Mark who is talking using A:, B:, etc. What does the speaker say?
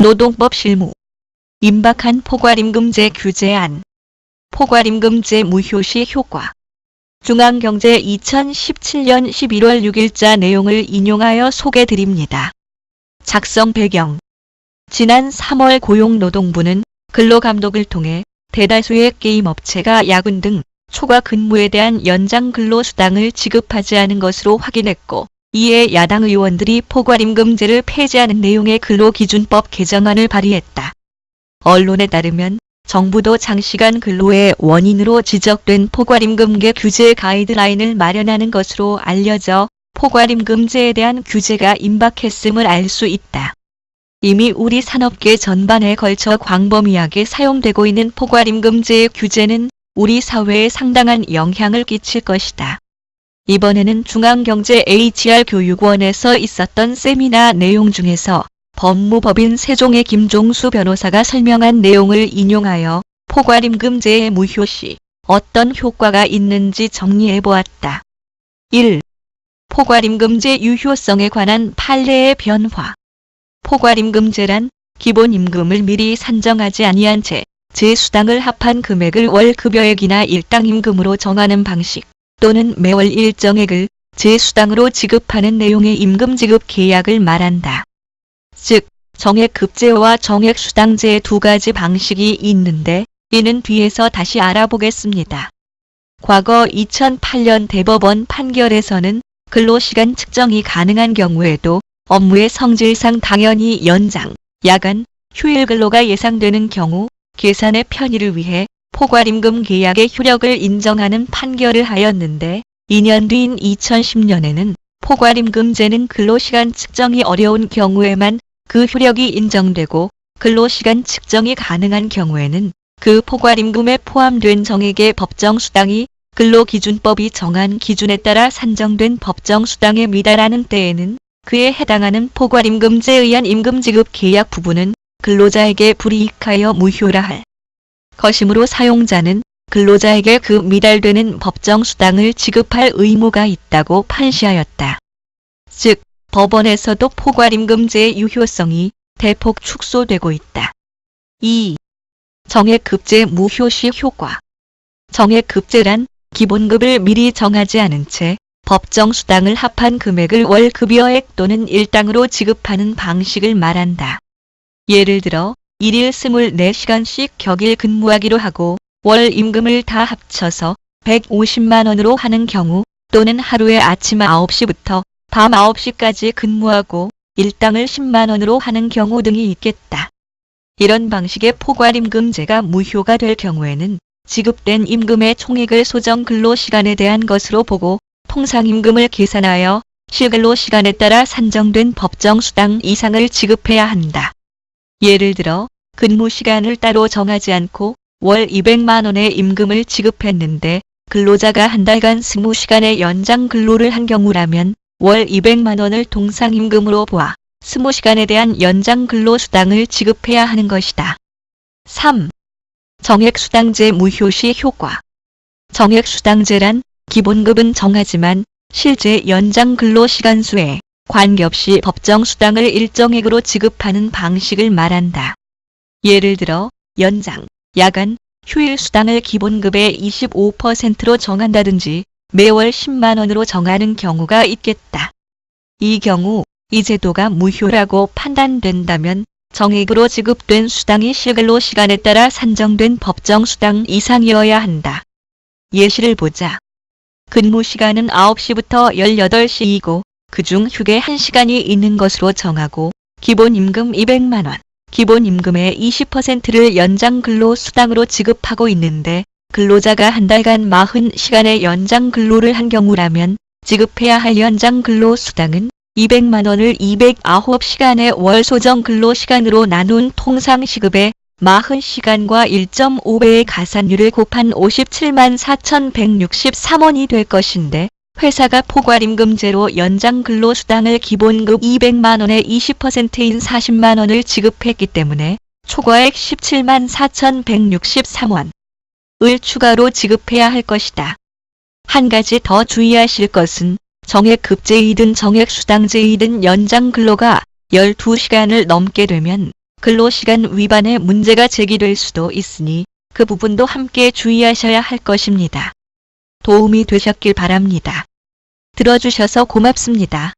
A: 노동법 실무. 임박한 포괄임금제 규제안. 포괄임금제 무효시 효과. 중앙경제 2017년 11월 6일자 내용을 인용하여 소개드립니다. 작성 배경. 지난 3월 고용노동부는 근로감독을 통해 대다수의 게임업체가 야근 등 초과 근무에 대한 연장 근로수당을 지급하지 않은 것으로 확인했고, 이에 야당 의원들이 포괄임금제를 폐지하는 내용의 근로기준법 개정안을 발의했다. 언론에 따르면 정부도 장시간 근로의 원인으로 지적된 포괄임금계 규제 가이드라인을 마련하는 것으로 알려져 포괄임금제에 대한 규제가 임박했음을 알 수 있다. 이미 우리 산업계 전반에 걸쳐 광범위하게 사용되고 있는 포괄임금제의 규제는 우리 사회에 상당한 영향을 끼칠 것이다. 이번에는 중앙경제 HR교육원에서 있었던 세미나 내용 중에서 법무법인 세종의 김종수 변호사가 설명한 내용을 인용하여 포괄임금제의 무효 시 어떤 효과가 있는지 정리해보았다. 1. 포괄임금제 유효성에 관한 판례의 변화. 포괄임금제란 기본임금을 미리 산정하지 아니한 채 제 수당을 합한 금액을 월급여액이나 일당임금으로 정하는 방식, 또는 매월 일정액을 제 수당으로 지급하는 내용의 임금지급 계약을 말한다. 즉, 정액급제와 정액수당제의 두 가지 방식이 있는데, 이는 뒤에서 다시 알아보겠습니다. 과거 2008년 대법원 판결에서는 근로시간 측정이 가능한 경우에도 업무의 성질상 당연히 연장, 야간, 휴일 근로가 예상되는 경우 계산의 편의를 위해 포괄임금 계약의 효력을 인정하는 판결을 하였는데, 2년 뒤인 2010년에는 포괄임금제는 근로시간 측정이 어려운 경우에만 그 효력이 인정되고, 근로시간 측정이 가능한 경우에는 그 포괄임금에 포함된 정액의 법정수당이 근로기준법이 정한 기준에 따라 산정된 법정수당에 미달하는 때에는 그에 해당하는 포괄임금제에 의한 임금지급 계약 부분은 근로자에게 불이익하여 무효라 할 것이므로 사용자는 근로자에게 그 미달되는 법정수당을 지급할 의무가 있다고 판시하였다. 즉, 법원에서도 포괄임금제의 유효성이 대폭 축소되고 있다. 2. 정액급제 무효시 효과. 정액급제란 기본급을 미리 정하지 않은 채 법정수당을 합한 금액을 월급여액 또는 일당으로 지급하는 방식을 말한다. 예를 들어 1일 24시간씩 격일 근무하기로 하고 월 임금을 다 합쳐서 150만 원으로 하는 경우, 또는 하루에 아침 9시부터 밤 9시까지 근무하고 일당을 10만 원으로 하는 경우 등이 있겠다. 이런 방식의 포괄임금제가 무효가 될 경우에는 지급된 임금의 총액을 소정 근로시간에 대한 것으로 보고 통상임금을 계산하여 실근로시간에 따라 산정된 법정수당 이상을 지급해야 한다. 예를 들어 근무시간을 따로 정하지 않고 월 200만 원의 임금을 지급했는데 근로자가 한 달간 20시간의 연장 근로를 한 경우라면 월 200만 원을 통상임금으로 보아 20시간에 대한 연장 근로수당을 지급해야 하는 것이다. 3. 정액수당제 무효시 효과. 정액수당제란 기본급은 정하지만 실제 연장 근로시간 수에 관계없이 법정수당을 일정액으로 지급하는 방식을 말한다. 예를 들어 연장, 야간, 휴일 수당을 기본급의 25%로 정한다든지 매월 10만 원으로 정하는 경우가 있겠다. 이 경우 이 제도가 무효라고 판단된다면 정액으로 지급된 수당이 실근로시간에 따라 산정된 법정수당 이상이어야 한다. 예시를 보자. 근무시간은 9시부터 18시이고 그중 휴게 1시간이 있는 것으로 정하고 기본임금 200만 원, 기본임금의 20%를 연장 근로수당으로 지급하고 있는데 근로자가 한 달간 40시간의 연장 근로를 한 경우라면 지급해야 할 연장 근로수당은 200만 원을 209시간의 월 소정 근로시간으로 나눈 통상시급의 40시간과 1.5배의 가산율을 곱한 57만 4,163원이 될 것인데, 회사가 포괄임금제로 연장 근로수당을 기본급 200만 원의 20%인 40만 원을 지급했기 때문에 초과액 17만 4,163원을 추가로 지급해야 할 것이다. 한 가지 더 주의하실 것은 정액급제이든 정액수당제이든 연장 근로가 12시간을 넘게 되면 근로시간 위반의 문제가 제기될 수도 있으니 그 부분도 함께 주의하셔야 할 것입니다. 도움이 되셨길 바랍니다. 들어주셔서 고맙습니다.